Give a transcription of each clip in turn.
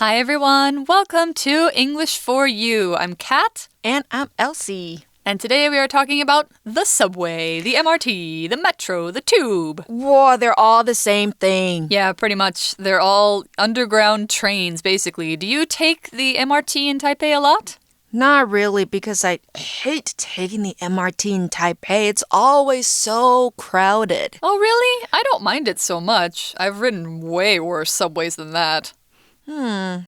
Hi everyone, welcome to English for You. I'm Kat. And I'm Elsie. And today we are talking about the subway, the MRT, the metro, the tube. Whoa, they're all the same thing. Yeah, pretty much. They're all underground trains, basically. Do you take the MRT in Taipei a lot? Not really, because I hate taking the MRT in Taipei. It's always so crowded. Oh, really? I don't mind it so much. I've ridden way worse subways than that.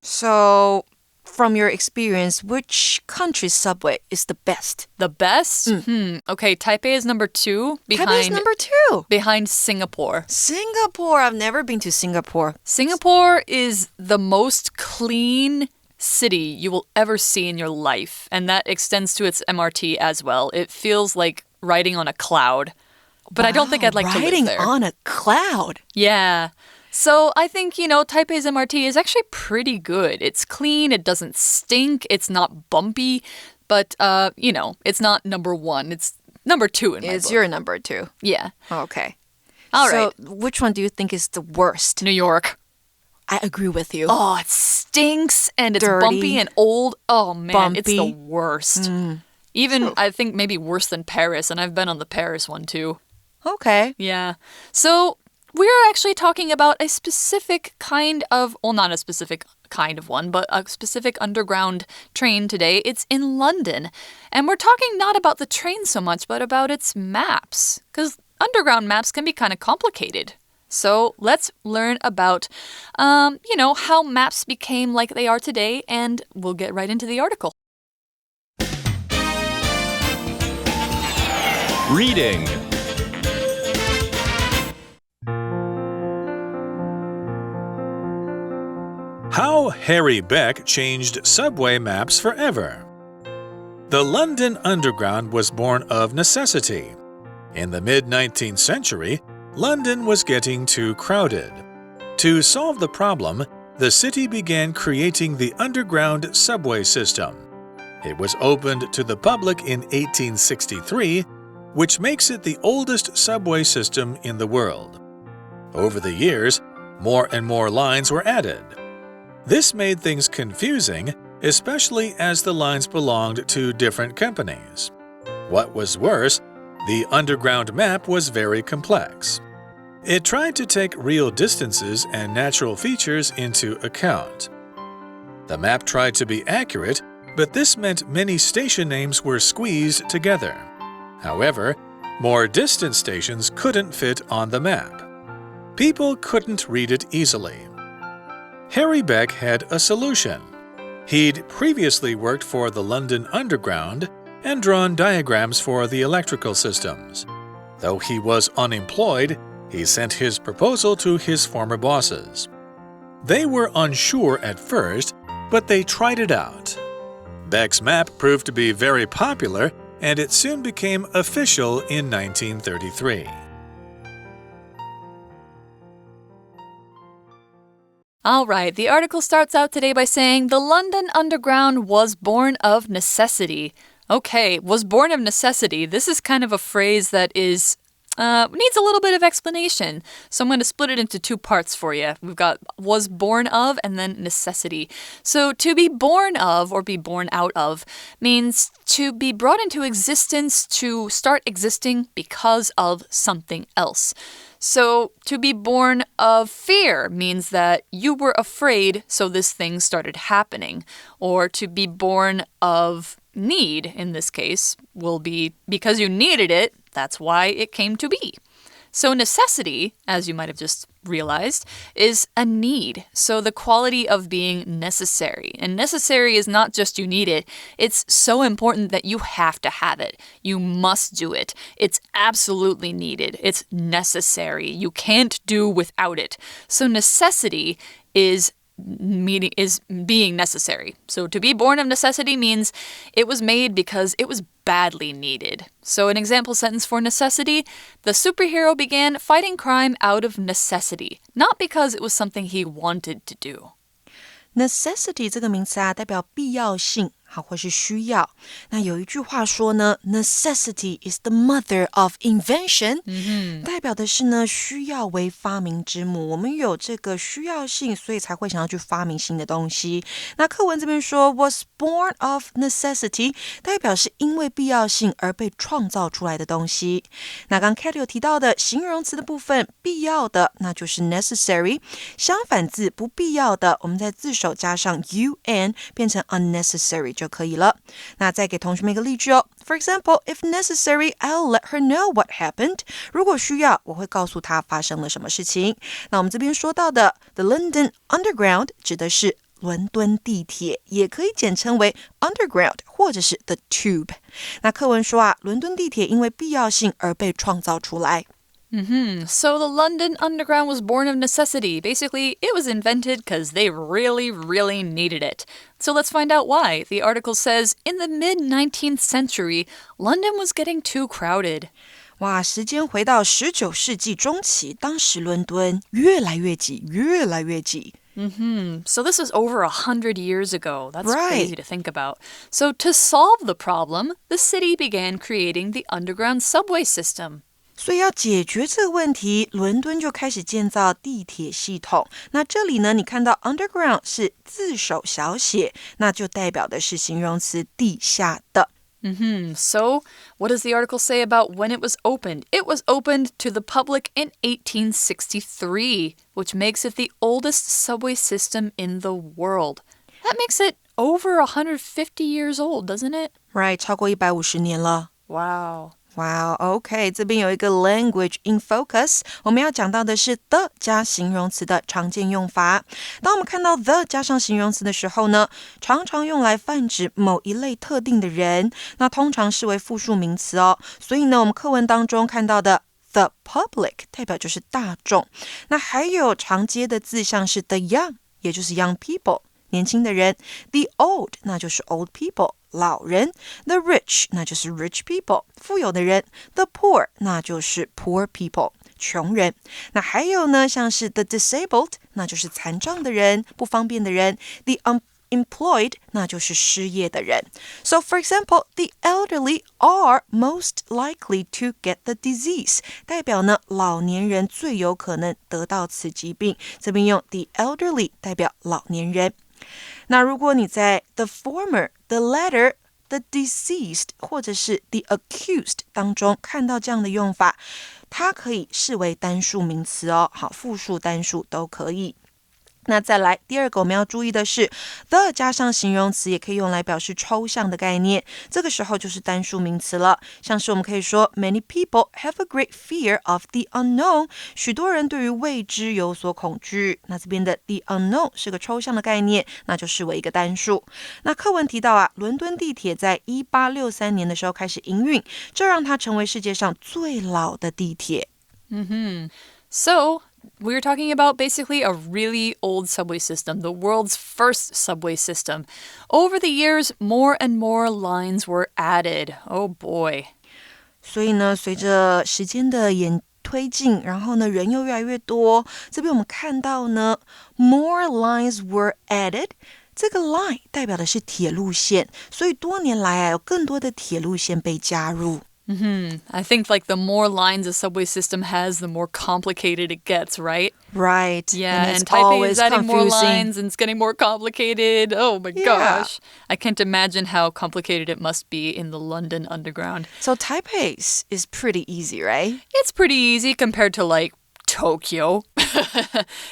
So, from your experience, which country's subway is the best? The best? Okay, Taipei is number 2. Taipei is number 2. Behind Singapore. Singapore. I've never been to Singapore. Singapore is the most clean city you will ever see in your life, and that extends to its MRT as well. It feels like riding on a cloud. But I don't think I'd like to live there. Riding on a cloud? Yeah. So I think, Taipei's MRT is actually pretty good. It's clean, it doesn't stink, it's not bumpy, but, it's not number 1. It's number 2 in my book. It's your number 2. Yeah. Okay. All right. So, which one do you think is the worst? New York. I agree with you. Oh, it stinks and it's Dirty. bumpy and old. Oh, man, Bumpy. It's the worst. Even, I think, maybe worse than Paris, and I've been on the Paris one too. Okay. Yeah. So we're actually talking about a specific kind of, well, not a specific kind of one, but a specific underground train today. It's in London. And we're talking not about the train so much, but about its maps. Because underground maps can be kind of complicated. So let's learn about, how maps became like they are today, and we'll get right into the article. Reading. How Harry Beck Changed Subway Maps Forever. The London Underground was born of necessity. In the mid-19th century, London was getting too crowded. To solve the problem, the city began creating the underground subway system. It was opened to the public in 1863, which makes it the oldest subway system in the world. Over the years, more and more lines were added. This made things confusing, especially as the lines belonged to different companies. What was worse, the underground map was very complex. It tried to take real distances and natural features into account. The map tried to be accurate, but this meant many station names were squeezed together. However, more distant stations couldn't fit on the map. People couldn't read it easily. Harry Beck had a solution. He'd previously worked for the London Underground and drawn diagrams for the electrical systems. Though he was unemployed, he sent his proposal to his former bosses. They were unsure at first, but they tried it out. Beck's map proved to be very popular, and it soon became official in 1933. All right, the article starts out today by saying the London Underground was born of necessity. Okay, was born of necessity. This is kind of a phrase that is needs a little bit of explanation. So I'm going to split it into 2 parts for you. We've got was born of and then necessity. So to be born of or be born out of means to be brought into existence, to start existing because of something else. So to be born of fear means that you were afraid, so this thing started happening. Or to be born of need, in this case, will be because you needed it, that's why it came to be. So necessity, as you might have just realized, is a need. So the quality of being necessary. And necessary is not just you need it. It's so important that you have to have it. You must do it. It's absolutely needed. It's necessary. You can't do without it. So necessity is being necessary. So to be born of necessity means it was made because it was badly needed. So an example sentence for necessity, the superhero began fighting crime out of necessity, not because it was something he wanted to do. Necessity 这个名词啊，代表必要性，好，或是需要。那有一句话说呢 ，necessity is the mother of invention，代表的是呢，需要为发明之母。我们有这个需要性，所以才会想要去发明新的东西。那课文这边说 was born of necessity，代表是因为必要性而被创造出来的东西。那刚 Kat 有提到的形容词的部分，必要的那就是 necessary， 相反字不必要的，我们在字首加上 un 变成 unnecessary 就可以了。那再给同学们一个例句哦。For example, if necessary, I'll let her know what happened. 如果需要，我会告诉她发生了什么事情。那我们这边说到的 The London Underground 指的是伦敦地铁，也可以简称为 Underground 或者是 The Tube。那课文说啊，伦敦地铁因为必要性而被创造出来。So the London Underground was born of necessity. Basically, it was invented because they really, really needed it. So let's find out why. The article says, in the mid-19th century, London was getting too crowded. 哇，时间回到19世纪中期，当时伦敦越来越挤，越来越挤。So this was over 100 years ago. That's Right. crazy to think about. So to solve the problem, the city began creating the underground subway system. 所以要解决这个问题，伦敦就开始建造地铁系统。那这里呢，你看到 underground 是字首小写，那就代表的是形容词地下的。So what does the article say about when it was opened? It was opened to the public in 1863, which makes it the oldest subway system in the world. That makes it over 150 years old, doesn't it? Right, 超过150年了。Wow. Wow, OK， 这边有一个 language in focus， 我们要讲到的是 the 加形容词的常见用法。当我们看到 the 加上形容词的时候呢，常常用来泛指某一类特定的人，那通常视为复数名词哦。所以呢，我们课文当中看到的 the public 代表就是大众。那还有常接的字像是 the young， 也就是 young people， 年轻的人 ，the old 那就是 old people。老人 The rich 那就是 rich people 富有的人 The poor 那就是 poor people 穷人。那还有呢像是 the disabled 那就是残障的人不方便的人 The unemployed 那就是失业的人。 So for example the elderly are most likely to get the disease 代表呢老年人最有可能得到此疾病，这边用 the elderly 代表老年人。那如果你在 the former, the latter, the deceased 或者是 the accused 当中看到这样的用法，它可以视为单数名词哦，好，复数单数都可以。那再来第二个我们要注意的是 the 加上形容词也可以用来表示抽象的概念，这个时候就是单数名词了，像是我们可以说 Many people have a great fear of the unknown 许多人对于未知有所恐惧，那这边的 the unknown 是个抽象的概念，那就视为一个单数。那课文提到啊，伦敦地铁在1863年的时候开始营运，这让它成为世界上最老的地铁。So we're talking about basically a really old subway system, the world's first subway system. Over the years, more and more lines were added. Oh boy. 所以呢，随着时间的推进，然后呢，人又越来越多。这边我们看到呢 ，more lines were added。这个 line 代表的是铁路线，所以多年来啊，有更多的铁路线被加入。I think like the more lines a subway system has, the more complicated it gets, right? Right. Yeah, and it's Taipei always is adding more confusing. lines and it's getting more complicated. Oh my gosh. I can't imagine how complicated it must be in the London Underground. So Taipei's is pretty easy, right? It's pretty easy compared to like Tokyo.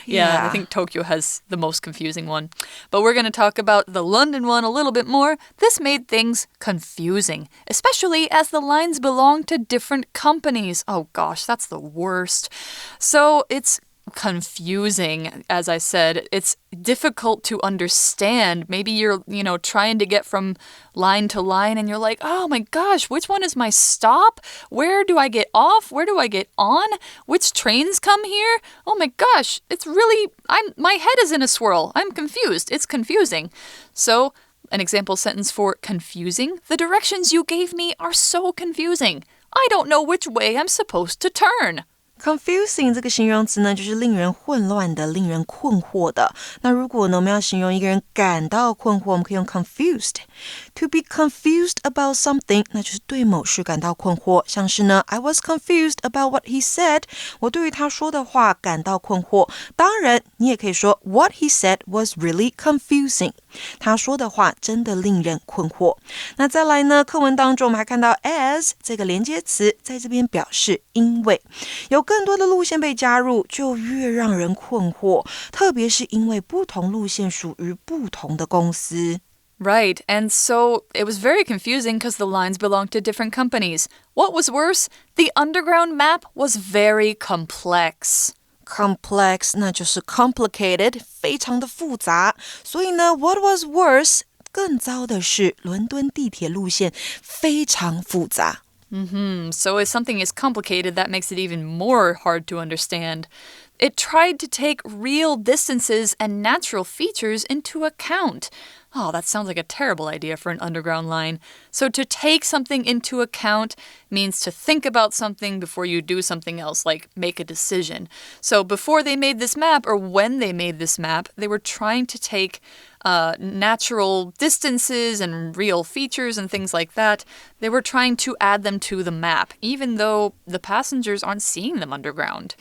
Yeah, I Yeah. think Tokyo has the most confusing one. But we're going to talk about the London one a little bit more. This made things confusing, especially as the lines belong to different companies. Oh gosh, that's the worst. So it's confusing, as I said. It's difficult to understand. Maybe you're, trying to get from line to line and you're like, oh my gosh, which one is my stop? Where do I get off? Where do I get on? Which trains come here? Oh my gosh, it's really, my head is in a swirl. I'm confused. It's confusing. So, an example sentence for confusing. The directions you gave me are so confusing. I don't know which way I'm supposed to turn. Confusing 这个形容词呢，就是令人混乱的、令人困惑的。那如果呢，我们要形容一个人感到困惑，我们可以用 confused. To be confused about something, 那就是对某事感到困惑。像是呢 I was confused about what he said. 我对于他说的话感到困惑。当然，你也可以说 What he said was really confusing. 他说的话真的令人困惑。那再来呢，课文当中我们还看到 as 这个连接词，在这边表示因为。有更多的路线被加入，就越让人困惑，特别是因为不同路线属于不同的公司。Right, and so it was very confusing because the lines belonged to different companies. What was worse, the underground map was very complex. Complex 那就是 complicated, 非常的复杂。所以呢 what was worse, 更糟的是伦敦地铁路线非常复杂。So if something is complicated, that makes it even more hard to understand. It tried to take real distances and natural features into account. Oh, that sounds like a terrible idea for an underground line. So to take something into account means to think about something before you do something else, like make a decision. So before they made this map, or when they made this map, they were trying to take natural distances and real features and things like that. They were trying to add them to the map, even though the passengers aren't seeing them underground.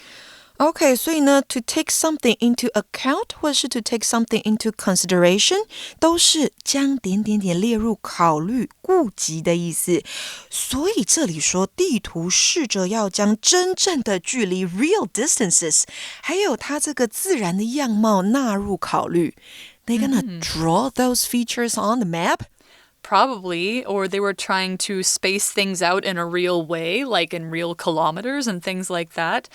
OK, 所以呢 to take something into account 或是 to take something into consideration 都是将点点点列入考虑顾及的意思。所以这里说地图试着要将真正的距离 real distances 还有它这个自然的样貌纳入考虑。They're gonna draw those features on the map? Probably, or they were trying to space things out in a real way, like in real kilometers and things like that.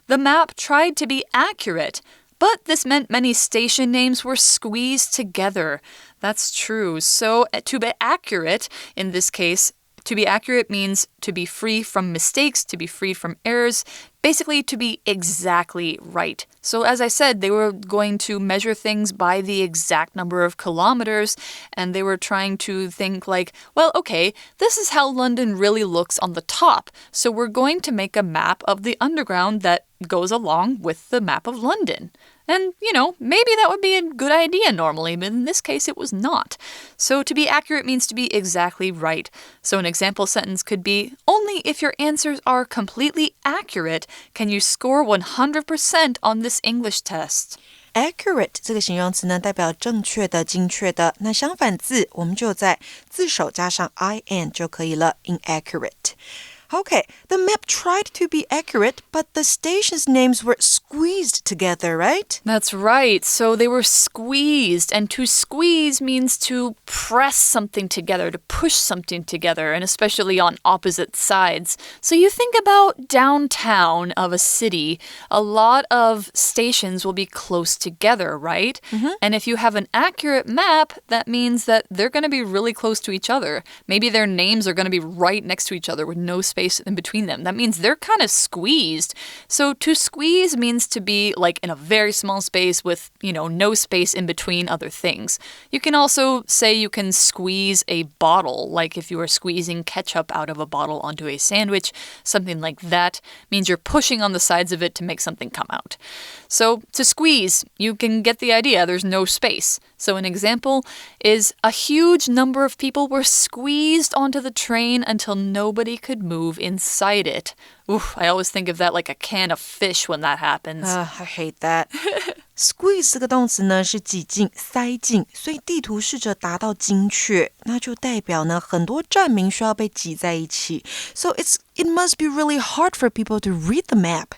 The map tried to be accurate, but this meant many station names were squeezed together. That's true. So to be accurate, in this case, to be accurate means to be free from mistakes, to be free from errors, basically to be exactly right. So as I said, they were going to measure things by the exact number of kilometers, and they were trying to think like, well, okay, this is how London really looks on the top, so we're going to make a map of the underground that goes along with the map of London. And, you know, maybe that would be a good idea normally, but in this case it was not. So to be accurate means to be exactly right. So an example sentence could be, only if your answers are completely accurate can you score 100% on this English test. Accurate 这个形容词呢，代表正确的、精确的。那相反字，我们就在字首加上 in 就可以了 inaccurate。Okay, the map tried to be accurate, but the stations' names were squeezed together, right? That's right. So they were squeezed, and to squeeze means to press something together, to push something together, and especially on opposite sides. So you think about downtown of a city, a lot of stations will be close together, right? And if you have an accurate map, that means that they're going to be really close to each other. Maybe their names are going to be right next to each other with no space in between them. That means they're kind of squeezed. So to squeeze means to be like in a very small space with, you know, no space in between other things. You can also say you can squeeze a bottle, like if you were squeezing ketchup out of a bottle onto a sandwich, something like that means you're pushing on the sides of it to make something come out. So to squeeze, you can get the idea. There's no space. So an example is a huge number of people were squeezed onto the train until nobody could move inside it. Oof, I always think of that like a can of fish when that happens. I hate that. Squeeze 这个动词呢是挤进、塞进，所以地图试着达到精确，那就代表呢很多站名需要被挤在一起。So it must be really hard for people to read the map.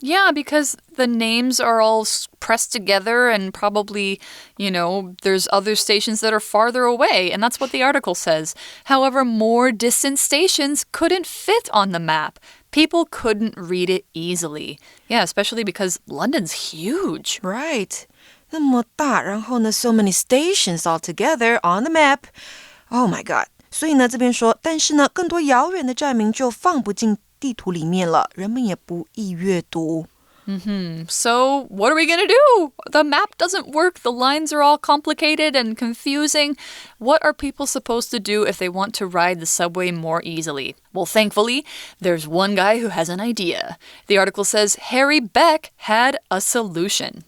Yeah, because the names are all pressed together and probably, you know, there's other stations that are farther away, and that's what the article says. However, more distant stations couldn't fit on the map. People couldn't read it easily. Yeah, especially because London's huge. Right. 那么大，然后呢 so many stations all together on the map. Oh my god. 所以呢这边说，但是呢更多遥远的站名就放不进地图里面了，人们也不易阅读。So what are we going to do? The map doesn't work. The lines are all complicated and confusing. What are people supposed to do if they want to ride the subway more easily? Well, thankfully, there's one guy who has an idea. The article says Harry Beck had a solution.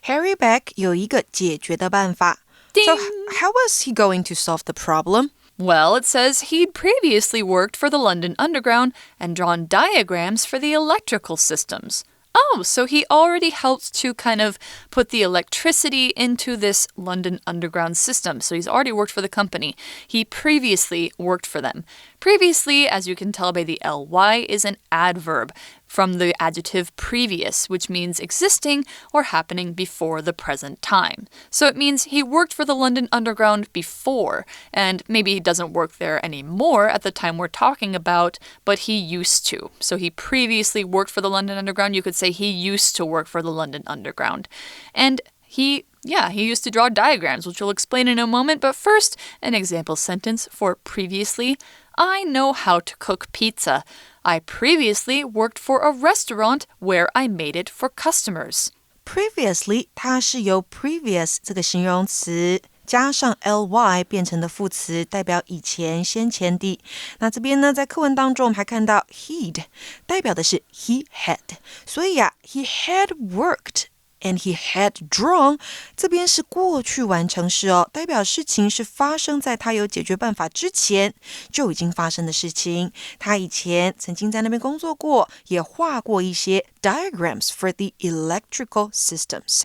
Harry Beck 有一个解决的办法。Ding! So how was he going to solve the problem? Well, it says he'd previously worked for the London Underground and drawn diagrams for the electrical systems. Oh, so he already helped to kind of put the electricity into this London Underground system. So he's already worked for the company. He previously worked for them. Previously, as you can tell by the ly, is an adverb from the adjective previous, which means existing or happening before the present time. So it means he worked for the London Underground before, and maybe he doesn't work there anymore at the time we're talking about, but he used to. So he previously worked for the London Underground. You could say he used to work for the London Underground. And he used to draw diagrams, which we'll explain in a moment. But first, an example sentence for previously. I know how to cook pizza. I previously worked for a restaurant where I made it for customers. Previously 它是由 previous 这个形容词加上 ly 变成的副词，代表以前先前的。那这边呢，在课文当中我们还看到 he'd 代表的是 he had， 所以he had worked and he had drawn 这边是过去完成式哦，代表事情是发生在他有解决办法之前就已经发生的事情。他以前曾经在那边工作过，也画过一些 diagrams for the electrical systems.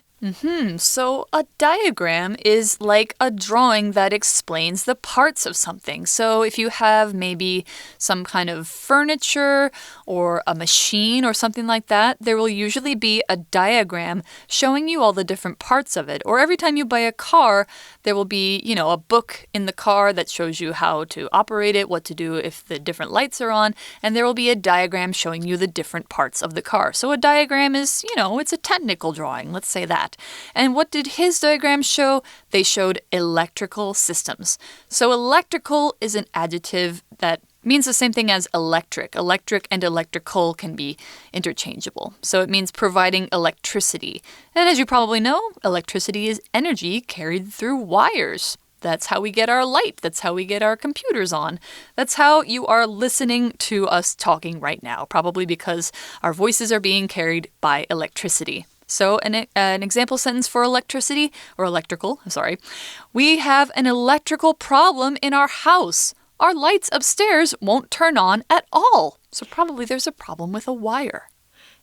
So a diagram is like a drawing that explains the parts of something. So if you have maybe some kind of furniture or a machine or something like that, there will usually be a diagram showing you all the different parts of it. Or every time you buy a car, there will be, a book in the car that shows you how to operate it, what to do if the different lights are on, and there will be a diagram showing you the different parts of the car. So a diagram is, it's a technical drawing, let's say that. And what did his diagrams show? They showed electrical systems. So electrical is an adjective that means the same thing as electric. Electric and electrical can be interchangeable. So it means providing electricity. And as you probably know, electricity is energy carried through wires. That's how we get our light. That's how we get our computers on. That's how you are listening to us talking right now, probably because our voices are being carried by electricity. So an example sentence for electricity, or electrical, I'm sorry. We have an electrical problem in our house. Our lights upstairs won't turn on at all. So probably there's a problem with a wire.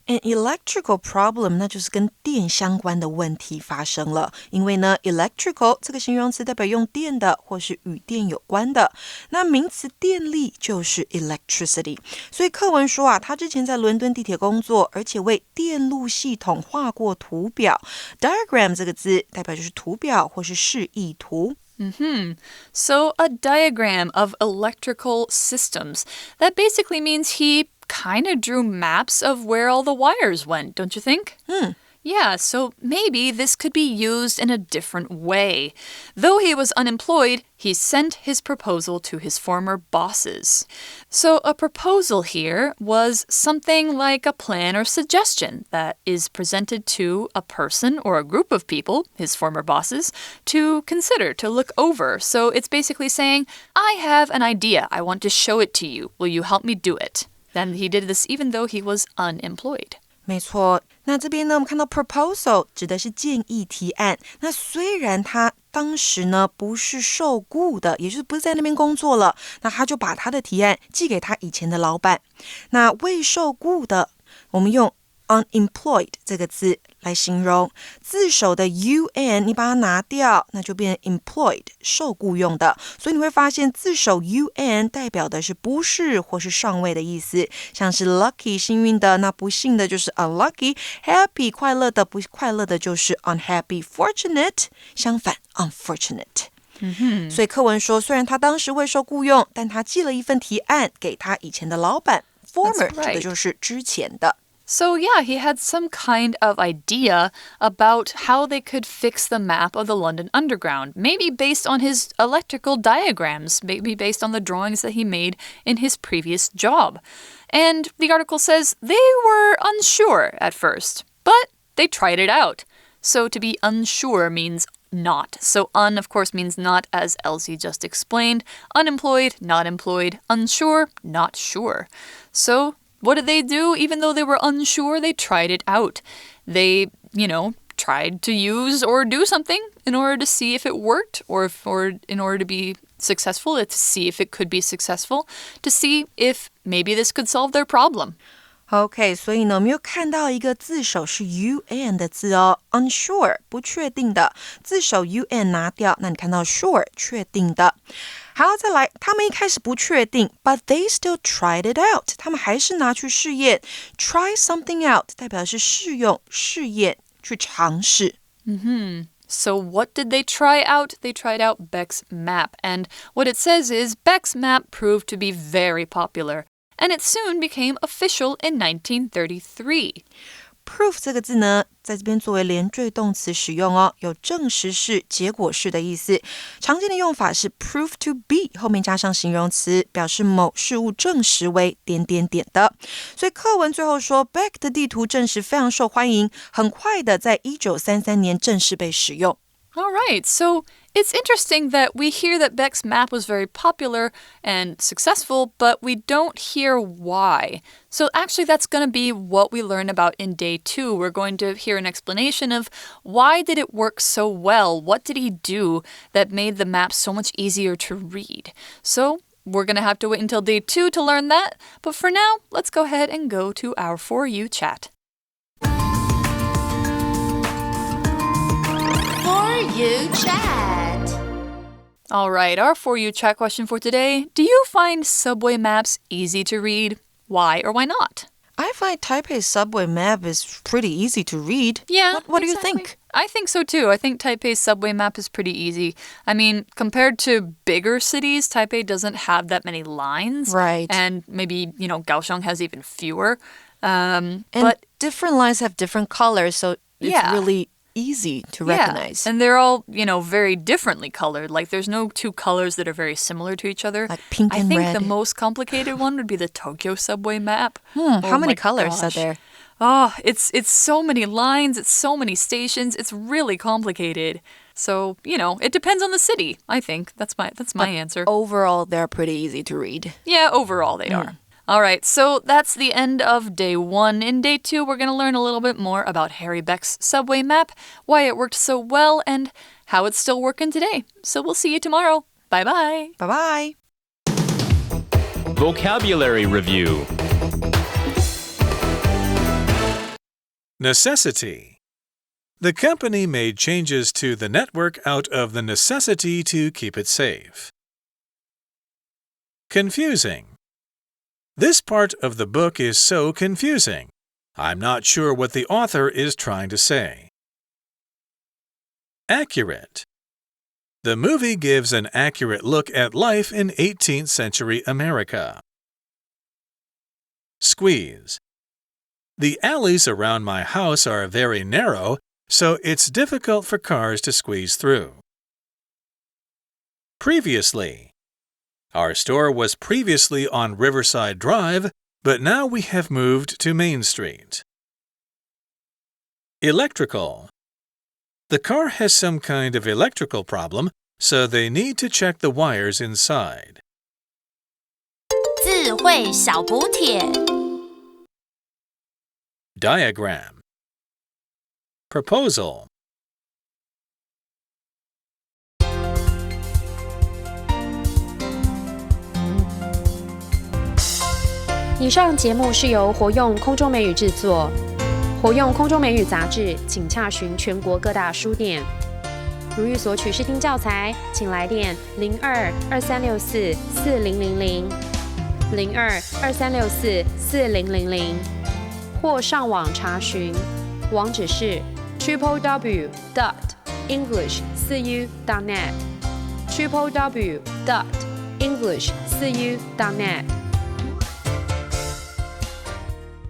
An electrical problem 那就是跟电相关的问题发生了，因为呢 electrical 这个形容词代表用电的或是与电有关的，那名词电力就是 electricity。所以课文说他之前在伦敦地铁工作，而且为电路系统画过图表。diagram 这个字代表就是图表或是示意图。So a diagram of electrical systems. That basically means he kind of drew maps of where all the wires went, don't you think? Yeah, so maybe this could be used in a different way. Though he was unemployed, he sent his proposal to his former bosses. So a proposal here was something like a plan or suggestion that is presented to a person or a group of people, his former bosses, to consider, to look over. So it's basically saying, I have an idea. I want to show it to you. Will you help me do it? Then he did this even though he was unemployed. 没错，那这边呢，我们看到 proposal 指的是建议提案。那虽然他当时呢不是受雇的，也就是不是在那边工作了，那他就把他的提案寄给他以前的老板。那未受雇的，我们用 unemployed 这个字来形容，字首的 un 你把它拿掉，那就变成 employed 受雇用的。所以你会发现字首 un 代表的是不是或是尚未的意思，像是 lucky 幸运的，那不幸的就是 unlucky， happy 快乐的，不快乐的就是 unhappy， fortunate 相反 unfortunate。所以课文说，虽然他当时未受雇用，但他寄了一份提案给他以前的老板 former 指的就是之前的。So yeah, he had some kind of idea about how they could fix the map of the London Underground, maybe based on his electrical diagrams, maybe based on the drawings that he made in his previous job. And the article says they were unsure at first, but they tried it out. So to be unsure means not. So of course, means not, as Elsie just explained. Unemployed, not employed. Unsure, not sure. So what did they do? Even though they were unsure, they tried it out. They, tried to use or do something in order to see if it worked, or in order to be successful, to see if it could be successful, to see if maybe this could solve their problem.OK, 所以呢，我们又看到一个字首是 un 的字哦 unsure 不确定的，字首 un 拿掉，那你看到 sure 确定的。好，再来，他们一开始不确定 but they still tried it out， 他们还是拿去试验 try something out 代表的是试用、试验、去尝试。So what did they try out? They tried out Beck's map, and what it says is Beck's map proved to be very popular.And it soon became official in 1933. Proof 这个字呢，在这边作为连缀动词使用哦，有证实式、结果式的意思。常见的用法是 prove to be 后面加上形容词，表示某事物证实为点点点的。所以课文最后说 Beck 的地图证实非常受欢迎，很快的在1933年正式被使用。All right, so it's interesting that we hear that Beck's map was very popular and successful, but we don't hear why. So actually that's going to be what we learn about in day 2. We're going to hear an explanation of why did it work so well? What did he do that made the map so much easier to read? So we're going to have to wait until day 2 to learn that. But for now, let's go ahead and go to our For You chat.You chat. All right, our For You chat question for today. Do you find subway maps easy to read? Why or why not? I find Taipei's subway map is pretty easy to read. Yeah. What do you think? I think so too. I think Taipei's subway map is pretty easy. I mean, compared to bigger cities, Taipei doesn't have that many lines. Right. And maybe, Kaohsiung has even fewer. But different lines have different colors, so it's really easy to recognize. And they're all, very differently colored. Like there's no two colors that are very similar to each other. Like pink and red. I think the most complicated one would be the Tokyo subway map. How many colors are there? Oh, it's so many lines, it's so many stations, it's really complicated. So, it depends on the city, I think. That's my answer. Overall, they're pretty easy to read. Yeah, overall they are. All right, so that's the end of day 1. In day 2, we're going to learn a little bit more about Harry Beck's subway map, why it worked so well, and how it's still working today. So we'll see you tomorrow. Bye-bye. Bye-bye. Vocabulary Review. Necessity. The company made changes to the network out of the necessity to keep it safe. Confusing. This part of the book is so confusing. I'm not sure what the author is trying to say. Accurate. The movie gives an accurate look at life in 18th century America. Squeeze. The alleys around my house are very narrow, so it's difficult for cars to squeeze through. Previously. Our store was previously on Riverside Drive, but now we have moved to Main Street. Electrical. The car has some kind of electrical problem, so they need to check the wires inside. 智慧小补帖 Diagram. Proposal. 以上节目是由活用空中美语制作，活用空中美语杂志，请洽询全国各大书店。如欲索取试听教材，请来电02-2364-4000 02-2364-4000，或上网查询，网址是 www.english4u.net www.english4u.net